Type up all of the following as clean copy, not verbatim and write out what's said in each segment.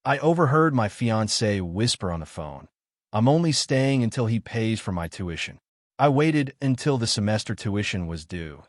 I overheard my fiancé whisper on the phone, "I'm only staying until he pays for my tuition." I waited until the semester tuition was due,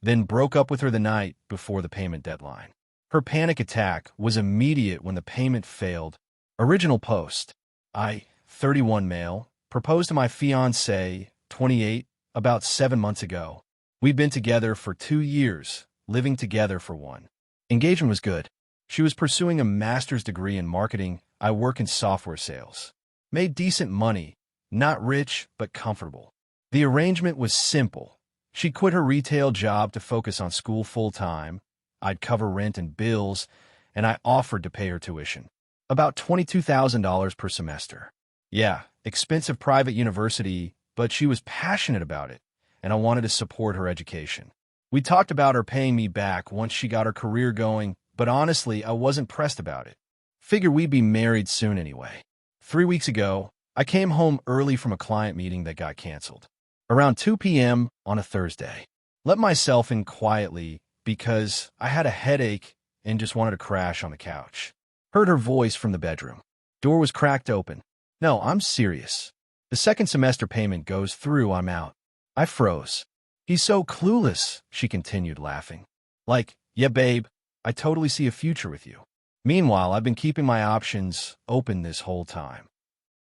then broke up with her the night before the payment deadline. Her panic attack was immediate when the payment failed. Original post. I, 31 male, proposed to my fiancé, 28, about 7 months ago. We'd been together for 2 years, living together for 1. Engagement was good. She was pursuing a master's degree in marketing. I work in software sales. Made decent money, not rich, but comfortable. The arrangement was simple. She quit her retail job to focus on school full-time. I'd cover rent and bills, and I offered to pay her tuition. About $22,000 per semester. Yeah, expensive private university, but she was passionate about it, and I wanted to support her education. We talked about her paying me back once she got her career going, but honestly, I wasn't pressed about it. Figured we'd be married soon anyway. 3 weeks ago, I came home early from a client meeting that got canceled. Around 2 p.m. on a Thursday. Let myself in quietly because I had a headache and just wanted to crash on the couch. Heard her voice from the bedroom. Door was cracked open. "No, I'm serious. The second semester payment goes through, I'm out." I froze. "He's so clueless," she continued, laughing. Like, "Yeah, babe, I totally see a future with you." Meanwhile, I've been keeping my options open this whole time.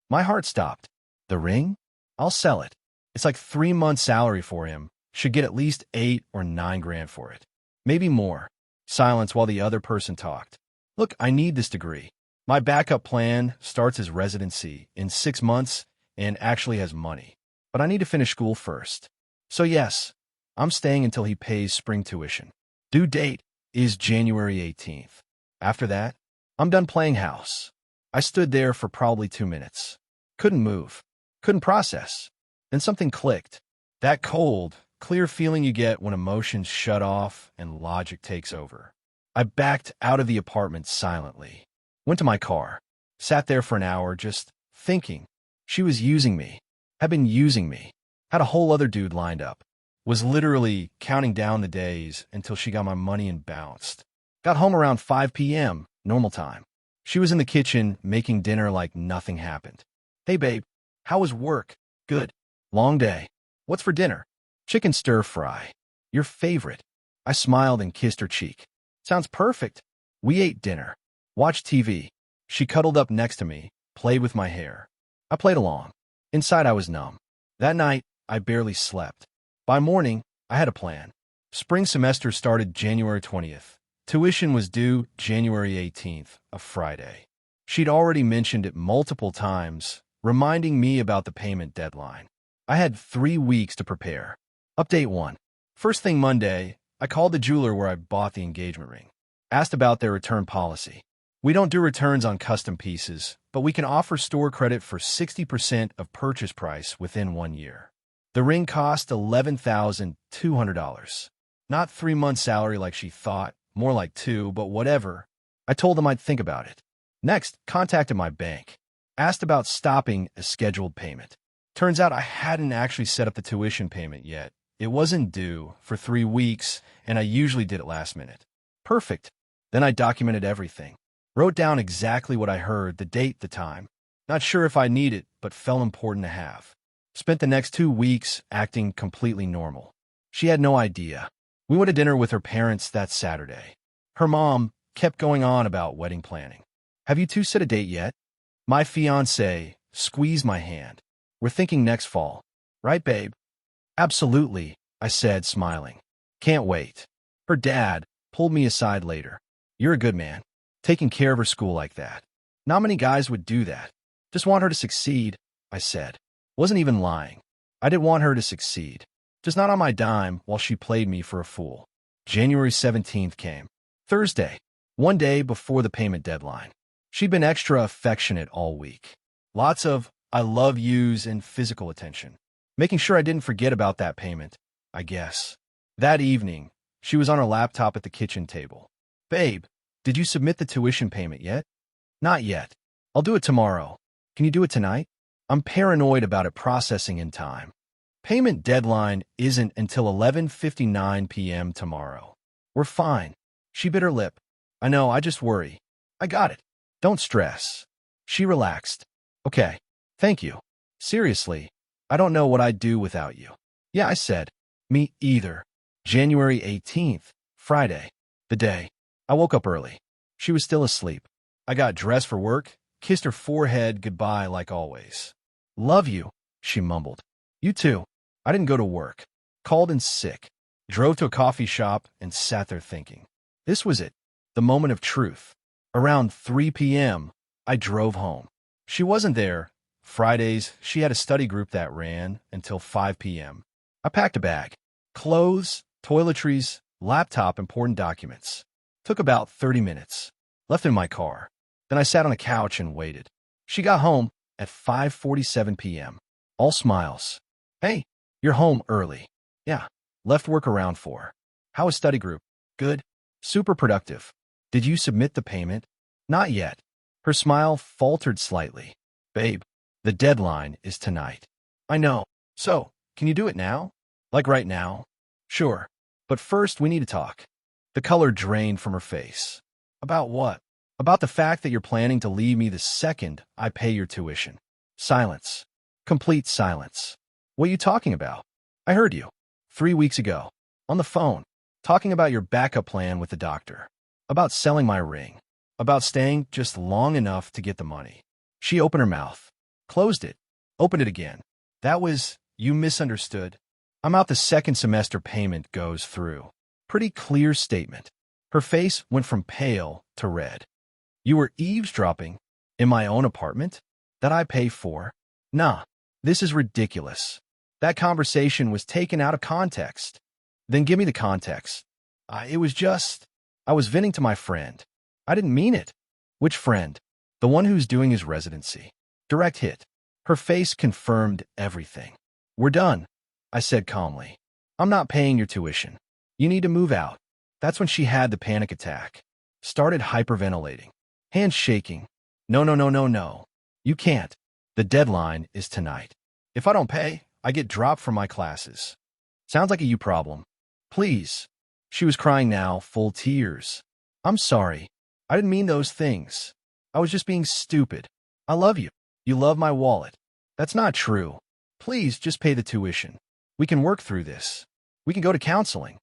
My heart stopped. The ring? I'll sell it. It's like 3 months' salary for him. Should get at least 8 or 9 grand for it. Maybe more. Silence while the other person talked. "Look, I need this degree. My backup plan starts his residency in 6 months and actually has money. But I need to finish school first. So yes, I'm staying until he pays spring tuition. Due date is January 18th. After that, I'm done playing house." I stood there for probably 2 minutes. Couldn't move. Couldn't process. Then something clicked. That cold, clear feeling you get when emotions shut off and logic takes over. I backed out of the apartment silently. Went to my car. Sat there for an hour just thinking. She was using me. Had been using me. Had a whole other dude lined up. Was literally counting down the days until she got my money and bounced. Got home around 5 p.m., normal time. She was in the kitchen making dinner like nothing happened. "Hey, babe, how was work?" "Good. Long day. What's for dinner?" "Chicken stir fry. Your favorite." I smiled and kissed her cheek. "Sounds perfect." We ate dinner. Watched TV. She cuddled up next to me, played with my hair. I played along. Inside I was numb. That night, I barely slept. By morning, I had a plan. Spring semester started January 20th. Tuition was due January 18th, a Friday. She'd already mentioned it multiple times, reminding me about the payment deadline. I had 3 weeks to prepare. Update 1. First thing Monday, I called the jeweler where I bought the engagement ring. Asked about their return policy. We don't do returns on custom pieces, but we can offer store credit for 60% of purchase price within 1 year. The ring cost $11,200. Not 3 months' salary like she thought, more like 2, but whatever. I told them I'd think about it. Next, contacted my bank. Asked about stopping a scheduled payment. Turns out I hadn't actually set up the tuition payment yet. It wasn't due for 3 weeks, and I usually did it last minute. Perfect. Then I documented everything. Wrote down exactly what I heard, the date, the time. Not sure if I need it, but felt important to have. Spent the next 2 weeks acting completely normal. She had no idea. We went to dinner with her parents that Saturday. Her mom kept going on about wedding planning. "Have you two set a date yet?" My fiancé squeezed my hand. "We're thinking next fall. Right, babe?" "Absolutely," I said, smiling. "Can't wait." Her dad pulled me aside later. "You're a good man. Taking care of her school like that. Not many guys would do that. Just want her to succeed," I said. Wasn't even lying. I did want her to succeed. Just not on my dime while she played me for a fool. January 17th came. Thursday. 1 day before the payment deadline. She'd been extra affectionate all week. Lots of "I love yous" and physical attention. Making sure I didn't forget about that payment, I guess. That evening, she was on her laptop at the kitchen table. "Babe, did you submit the tuition payment yet?" "Not yet. I'll do it tomorrow. Can you do it tonight?" I'm paranoid about it processing in time. Payment deadline isn't until 11:59 p.m. tomorrow. We're fine. She bit her lip. "I know, I just worry." "I got it. Don't stress. She relaxed. Okay. Thank you. Seriously, I don't know what I'd do without you. Yeah, I said. Me either. January 18th, Friday. The day. I woke up early. She was still asleep. I got dressed for work, kissed her forehead goodbye like always. Love you, she mumbled. You too. I didn't go to work. Called in sick. Drove to a coffee shop and sat there thinking. This was it. The moment of truth. Around 3 p.m., I drove home. She wasn't there. Fridays, she had a study group that ran until 5 p.m. I packed a bag. Clothes, toiletries, laptop, important documents. Took about 30 minutes. Left in my car. Then I sat on a couch and waited. She got home at 5:47 p.m. All smiles. Hey, you're home early. Yeah. Left work around 4. How was study group? Good. Super productive. Did you submit the payment? Not yet. Her smile faltered slightly. Babe, the deadline is tonight. I know. So, can you do it now? Like right now? Sure. But first, we need to talk. The color drained from her face. About what? About the fact that you're planning to leave me the second I pay your tuition. Silence. Complete silence. What are you talking about? I heard you. 3 weeks ago. On the phone. Talking about your backup plan with the doctor. About selling my ring. About staying just long enough to get the money. She opened her mouth. Closed it. Opened it again. That was, you misunderstood. I'm out the second semester payment goes through. Pretty clear statement. Her face went from pale to red. You were eavesdropping in my own apartment that I pay for? Nah, this is ridiculous. That conversation was taken out of context. Then give me the context. I was venting to my friend. I didn't mean it. Which friend? The one who's doing his residency. Direct hit. Her face confirmed everything. We're done, I said calmly. I'm not paying your tuition. You need to move out. That's when she had the panic attack. Started hyperventilating. Hands shaking. No, no, no, no, no. You can't. The deadline is tonight. If I don't pay, I get dropped from my classes. Sounds like a you problem. Please. She was crying now, full tears. I'm sorry. I didn't mean those things. I was just being stupid. I love you. You love my wallet. That's not true. Please just pay the tuition. We can work through this. We can go to counseling.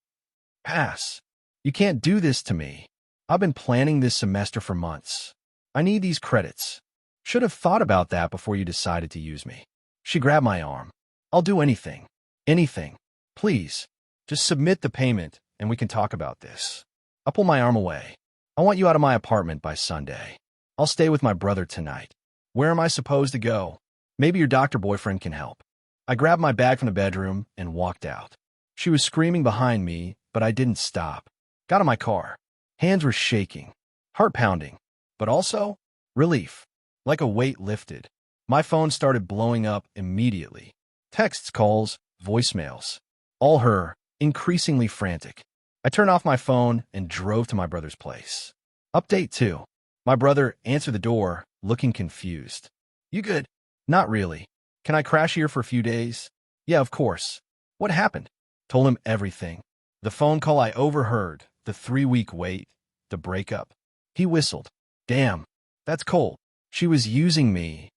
Pass. You can't do this to me. I've been planning this semester for months. I need these credits. Should have thought about that before you decided to use me. She grabbed my arm. I'll do anything. Anything. Please. Just submit the payment and we can talk about this. I pull my arm away. I want you out of my apartment by Sunday. I'll stay with my brother tonight. Where am I supposed to go? Maybe your doctor boyfriend can help. I grabbed my bag from the bedroom and walked out. She was screaming behind me, but I didn't stop. Got in my car. Hands were shaking, heart pounding, but also relief. Like a weight lifted. My phone started blowing up immediately. Texts, calls, voicemails. All her, increasingly frantic. I turned off my phone and drove to my brother's place. Update 2. My brother answered the door, looking confused. You good? Not really. Can I crash here for a few days? Yeah, of course. What happened? Told him everything. The phone call I overheard, the 3-week wait, the breakup. He whistled. Damn, that's cold. She was using me.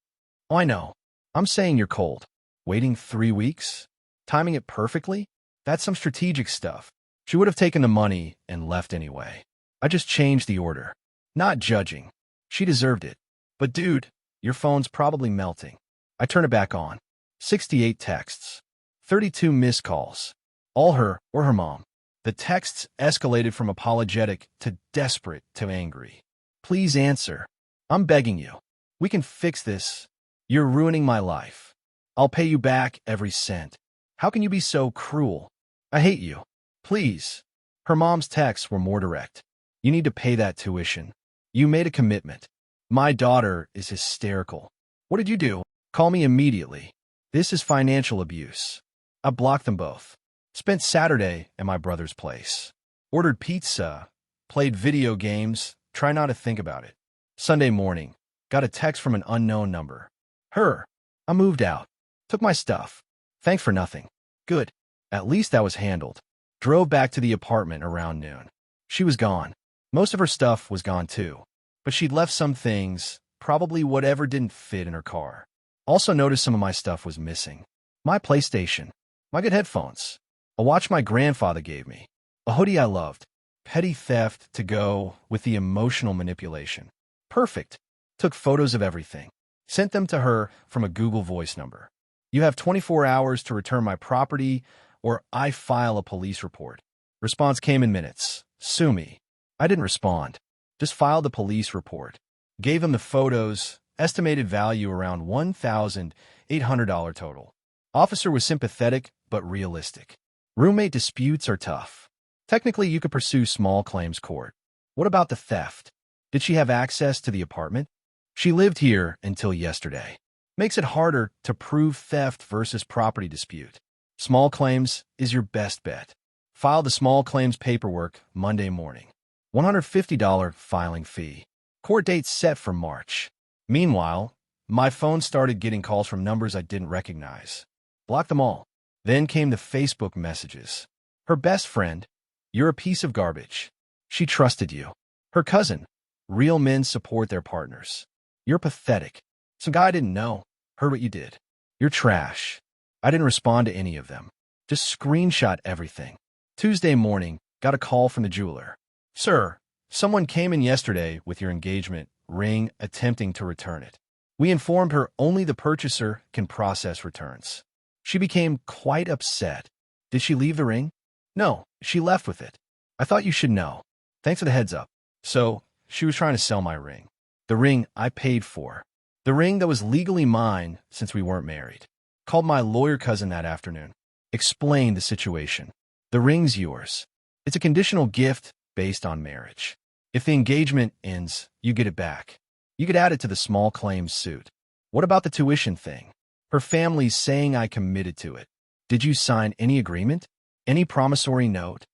Oh, I know. I'm saying you're cold. Waiting 3 weeks? Timing it perfectly? That's some strategic stuff. She would have taken the money and left anyway. I just changed the order. Not judging. She deserved it. But dude, your phone's probably melting. I turn it back on. 68 texts. 32 missed calls. All her or her mom. The texts escalated from apologetic to desperate to angry. Please answer. I'm begging you. We can fix this. You're ruining my life. I'll pay you back every cent. How can you be so cruel? I hate you. Please. Her mom's texts were more direct. You need to pay that tuition. You made a commitment. My daughter is hysterical. What did you do? Call me immediately. This is financial abuse. I blocked them both. Spent Saturday at my brother's place. Ordered pizza. Played video games. Try not to think about it. Sunday morning. Got a text from an unknown number. Her. I moved out. Took my stuff. Thanks for nothing. Good. At least that was handled. Drove back to the apartment around noon. She was gone. Most of her stuff was gone too. but she'd left some things, probably whatever didn't fit in her car. Also noticed some of my stuff was missing. My PlayStation, my good headphones, a watch my grandfather gave me, a hoodie I loved, petty theft to go with the emotional manipulation. Perfect. Took photos of everything. Sent them to her from a Google Voice number. You have 24 hours to return my property or I file a police report. Response came in minutes. Sue me. I didn't respond. Just filed a police report. Gave him the photos, estimated value around $1,800 total. Officer was sympathetic but realistic. Roommate disputes are tough. Technically, you could pursue small claims court. What about the theft? Did she have access to the apartment? She lived here until yesterday. Makes it harder to prove theft versus property dispute. Small claims is your best bet. File the small claims paperwork Monday morning. $150 filing fee. Court date set for March. Meanwhile, my phone started getting calls from numbers I didn't recognize. Blocked them all. Then came the Facebook messages. Her best friend, you're a piece of garbage. She trusted you. Her cousin, real men support their partners. You're pathetic. Some guy I didn't know. Heard what you did. You're trash. I didn't respond to any of them. Just screenshot everything. Tuesday morning, got a call from the jeweler. Sir, someone came in yesterday with your engagement ring attempting to return it. We informed her only the purchaser can process returns. She became quite upset. Did she leave the ring? No, she left with it. I thought you should know. Thanks for the heads up. So, she was trying to sell my ring. The ring I paid for. The ring that was legally mine since we weren't married. Called my lawyer cousin that afternoon. Explained the situation. The ring's yours. It's a conditional gift based on marriage. If the engagement ends, you get it back. You could add it to the small claims suit. What about the tuition thing? Her family's saying I committed to it. Did you sign any agreement? Any promissory note?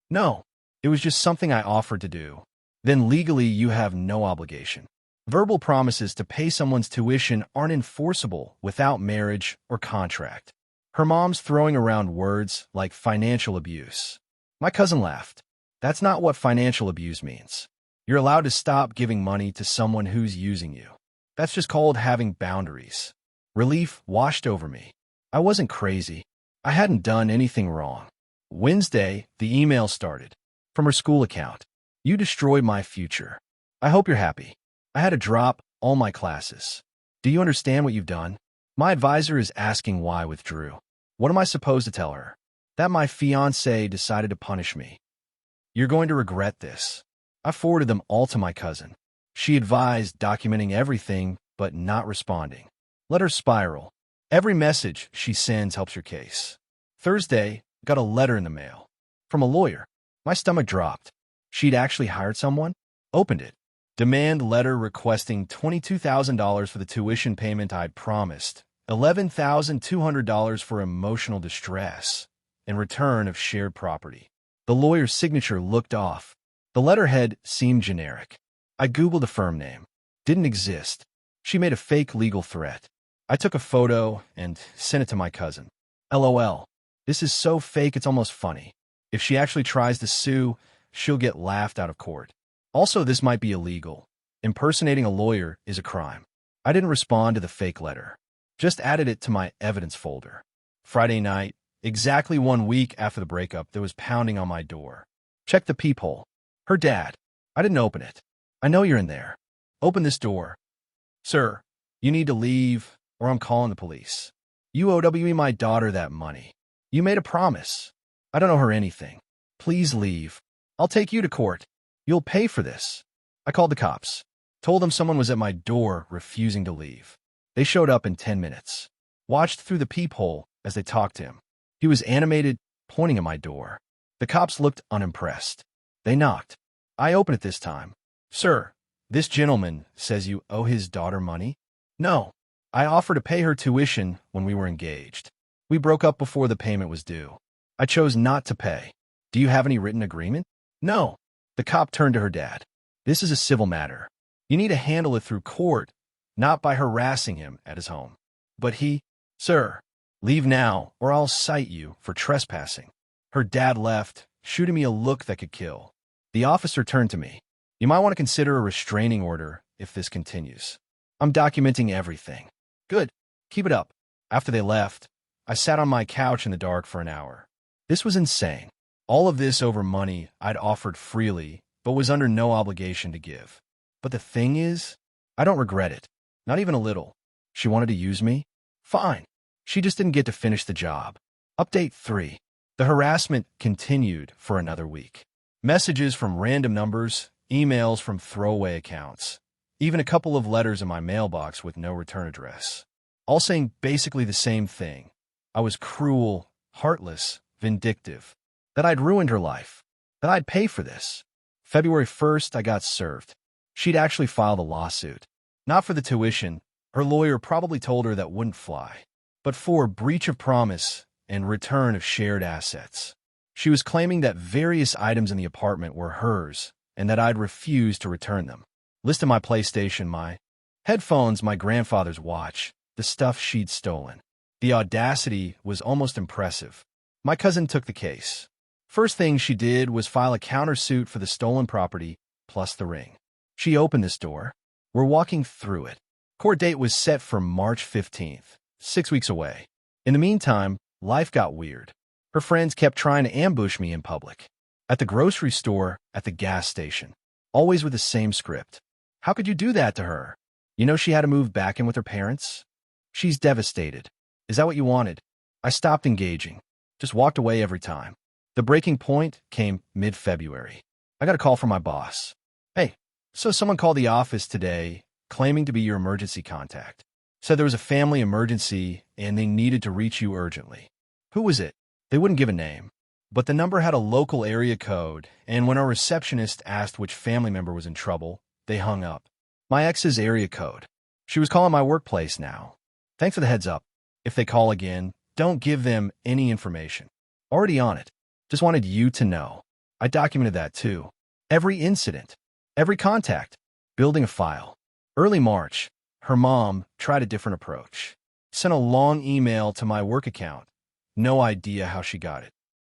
No. It was just something I offered to do. Then legally you have no obligation. Verbal promises to pay someone's tuition aren't enforceable without marriage or contract. Her mom's throwing around words like financial abuse. My cousin laughed. That's not what financial abuse means. You're allowed to stop giving money to someone who's using you. That's just called having boundaries. Relief washed over me. I wasn't crazy. I hadn't done anything wrong. Wednesday, the email started. From her school account. You destroyed my future. I hope you're happy. I had to drop all my classes. Do you understand what you've done? My advisor is asking why I withdrew. What am I supposed to tell her? That my fiancé decided to punish me. You're going to regret this. I forwarded them all to my cousin. She advised documenting everything but not responding. Let her spiral. Every message she sends helps your case. Thursday, got a letter in the mail. From a lawyer. My stomach dropped. She'd actually hired someone? Opened it. Demand letter requesting $22,000 for the tuition payment I'd promised, $11,200 for emotional distress, in return of shared property. The lawyer's signature looked off. The letterhead seemed generic. I Googled the firm name. Didn't exist. She made a fake legal threat. I took a photo and sent it to my cousin. LOL. This is so fake it's almost funny. If she actually tries to sue, she'll get laughed out of court. Also, this might be illegal. Impersonating a lawyer is a crime. I didn't respond to the fake letter. Just added it to my evidence folder. Friday night, exactly 1 week after the breakup, there was pounding on my door. Check the peephole. Her dad. I didn't open it. I know you're in there. Open this door. Sir, you need to leave, or I'm calling the police. You owe my daughter that money. You made a promise. I don't owe her anything. Please leave. I'll take you to court. You'll pay for this. I called the cops. Told them someone was at my door refusing to leave. They showed up in 10 minutes. Watched through the peephole as they talked to him. He was animated, pointing at my door. The cops looked unimpressed. They knocked. I opened it this time. Sir, this gentleman says you owe his daughter money? No. I offered to pay her tuition when we were engaged. We broke up before the payment was due. I chose not to pay. Do you have any written agreement? No. The cop turned to her dad. This is a civil matter. You need to handle it through court, not by harassing him at his home. But he, Sir, leave now or I'll cite you for trespassing. Her dad left, shooting me a look that could kill. The officer turned to me. You might want to consider a restraining order if this continues. I'm documenting everything. Good. Keep it up. After they left, I sat on my couch in the dark for an hour. This was insane. All of this over money I'd offered freely, but was under no obligation to give. But the thing is, I don't regret it. Not even a little. She wanted to use me? Fine. She just didn't get to finish the job. Update 3. The harassment continued for another week. Messages from random numbers, emails from throwaway accounts, even a couple of letters in my mailbox with no return address. All saying basically the same thing. I was cruel, heartless, vindictive, that I'd ruined her life, that I'd pay for this. February 1st, I got served. She'd actually filed a lawsuit. Not for the tuition, her lawyer probably told her that wouldn't fly, but for breach of promise and return of shared assets. She was claiming that various items in the apartment were hers and that I'd refused to return them. Listed my PlayStation, my headphones, my grandfather's watch, the stuff she'd stolen. The audacity was almost impressive. My cousin took the case. First thing she did was file a countersuit for the stolen property plus the ring. She opened this door. We're walking through it. Court date was set for March 15th, 6 weeks away. In the meantime, life got weird. Her friends kept trying to ambush me in public. At the grocery store, at the gas station. Always with the same script. How could you do that to her? You know she had to move back in with her parents? She's devastated. Is that what you wanted? I stopped engaging. Just walked away every time. The breaking point came mid-February. I got a call from my boss. Hey, so someone called the office today claiming to be your emergency contact. Said there was a family emergency and they needed to reach you urgently. Who was it? They wouldn't give a name. But the number had a local area code, and when our receptionist asked which family member was in trouble, they hung up. My ex's area code. She was calling my workplace now. Thanks for the heads up. If they call again, don't give them any information. Already on it. Just wanted you to know. I documented that too. Every incident. Every contact. Building a file. Early March, her mom tried a different approach. Sent a long email to my work account. No idea how she got it.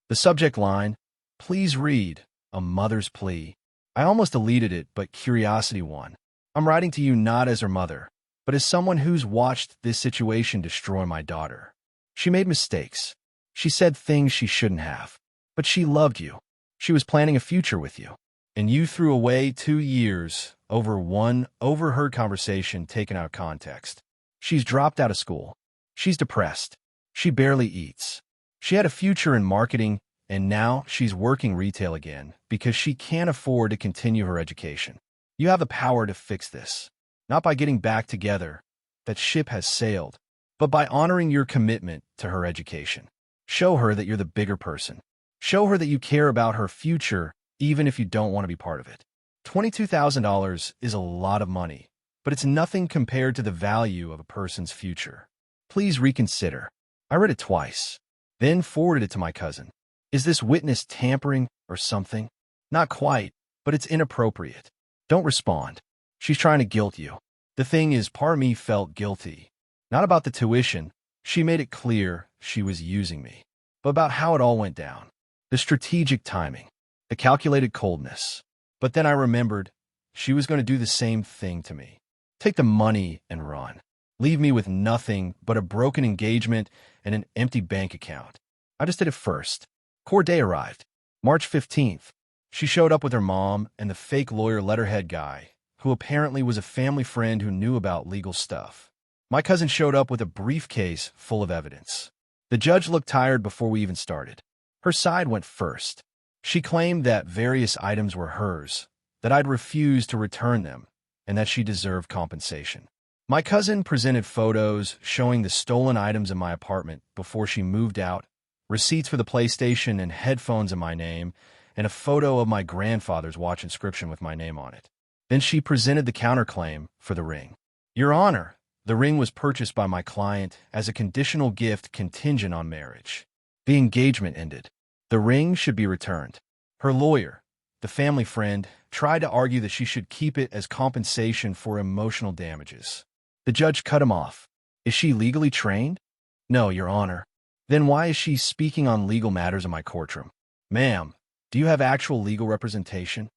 The subject line, please read, a mother's plea. I almost deleted it, but curiosity won. I'm writing to you not as her mother, but as someone who's watched this situation destroy my daughter. She made mistakes. She said things she shouldn't have. But she loved you. She was planning a future with you. And you threw away 2 years over one overheard conversation taken out of context. She's dropped out of school. She's depressed. She barely eats. She had a future in marketing, and now she's working retail again because she can't afford to continue her education. You have the power to fix this, not by getting back together, that ship has sailed, but by honoring your commitment to her education. Show her that you're the bigger person. Show her that you care about her future, even if you don't want to be part of it. $22,000 is a lot of money, but it's nothing compared to the value of a person's future. Please reconsider. I read it twice. Then forwarded it to my cousin. Is this witness tampering or something? Not quite, but it's inappropriate. Don't respond. She's trying to guilt you. The thing is, part of me felt guilty. Not about the tuition. She made it clear she was using me. But about how it all went down. The strategic timing. The calculated coldness. But then I remembered she was going to do the same thing to me. Take the money and run. Leave me with nothing but a broken engagement and an empty bank account. I just did it first. Court day arrived. March 15th. She showed up with her mom and the fake lawyer letterhead guy, who apparently was a family friend who knew about legal stuff. My cousin showed up with a briefcase full of evidence. The judge looked tired before we even started. Her side went first. She claimed that various items were hers, that I'd refused to return them, and that she deserved compensation. My cousin presented photos showing the stolen items in my apartment before she moved out, receipts for the PlayStation and headphones in my name, and a photo of my grandfather's watch inscription with my name on it. Then she presented the counterclaim for the ring. Your Honor, the ring was purchased by my client as a conditional gift contingent on marriage. The engagement ended. The ring should be returned. Her lawyer, the family friend, tried to argue that she should keep it as compensation for emotional damages. The judge cut him off. Is she legally trained? No, Your Honor. Then why is she speaking on legal matters in my courtroom? Ma'am, do you have actual legal representation?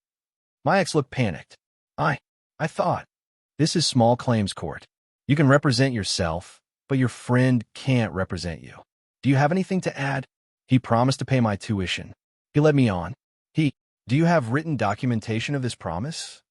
My ex looked panicked. I thought, this is small claims court. You can represent yourself, but your friend can't represent you. Do you have anything to add? He promised to pay my tuition. He led me on. Do you have written documentation of this promise?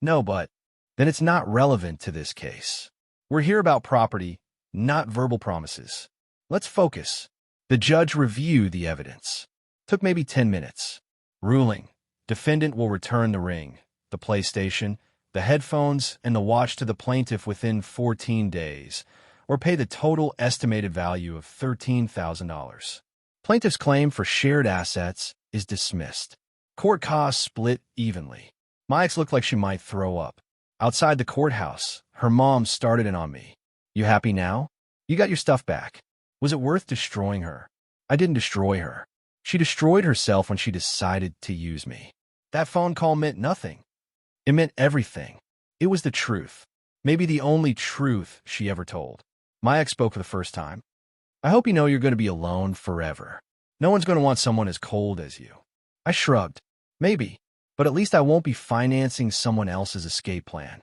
No, but then it's not relevant to this case. We're here about property, not verbal promises. Let's focus. The judge reviewed the evidence. Took maybe 10 minutes. Ruling. Defendant will return the ring, the PlayStation, the headphones, and the watch to the plaintiff within 14 days, or pay the total estimated value of $13,000. Plaintiff's claim for shared assets is dismissed. Court costs split evenly. My ex looked like she might throw up. Outside the courthouse, her mom started in on me. You happy now? You got your stuff back. Was it worth destroying her? I didn't destroy her. She destroyed herself when she decided to use me. That phone call meant nothing. It meant everything. It was the truth. Maybe the only truth she ever told. My ex spoke for the first time. I hope you know you're going to be alone forever. No one's going to want someone as cold as you. I shrugged. Maybe. But at least I won't be financing someone else's escape plan.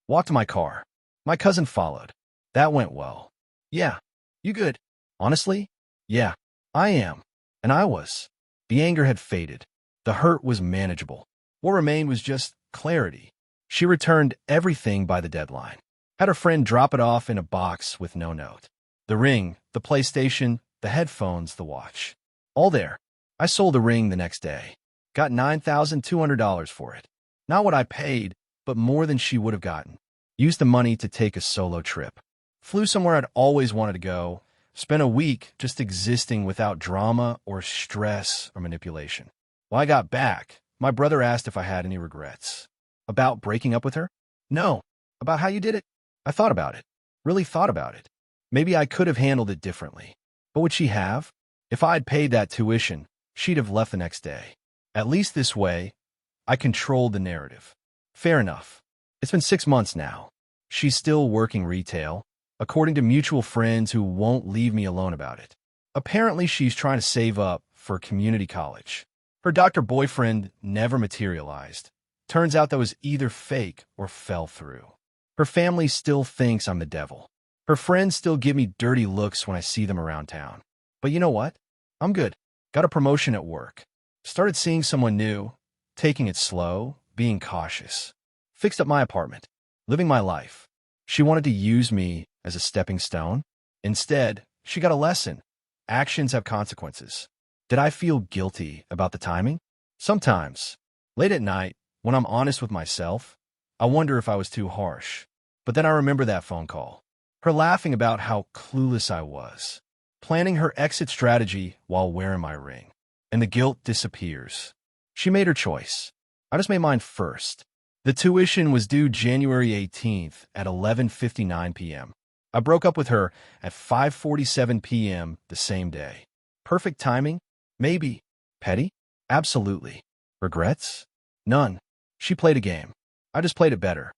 Walked to my car. My cousin followed. That went well. Yeah. You good? Honestly? Yeah. I am. And I was. The anger had faded. The hurt was manageable. What remained was just clarity. She returned everything by the deadline. Had her friend drop it off in a box with no note. The ring, the PlayStation, the headphones, the watch. All there. I sold the ring the next day. Got $9,200 for it. Not what I paid, but more than she would have gotten. Used the money to take a solo trip. Flew somewhere I'd always wanted to go. Spent a week just existing without drama or stress or manipulation. When I got back, my brother asked if I had any regrets. About breaking up with her? No. About how you did it? I thought about it. Really thought about it. Maybe I could have handled it differently. But would she have? If I had paid that tuition, she'd have left the next day. At least this way, I controlled the narrative. Fair enough. It's been 6 months now. She's still working retail, according to mutual friends who won't leave me alone about it. Apparently, she's trying to save up for community college. Her doctor boyfriend never materialized. Turns out that was either fake or fell through. Her family still thinks I'm the devil. Her friends still give me dirty looks when I see them around town. But you know what? I'm good. Got a promotion at work. Started seeing someone new, taking it slow, being cautious. Fixed up my apartment, living my life. She wanted to use me as a stepping stone. Instead, she got a lesson. Actions have consequences. Did I feel guilty about the timing? Sometimes. Late at night, when I'm honest with myself, I wonder if I was too harsh. But then I remember that phone call. Her laughing about how clueless I was. Planning her exit strategy while wearing my ring. And the guilt disappears. She made her choice. I just made mine first. The tuition was due January 18th at 11:59 p.m. I broke up with her at 5:47 p.m. the same day. Perfect timing? Maybe. Petty? Absolutely. Regrets? None. She played a game. I just played it better.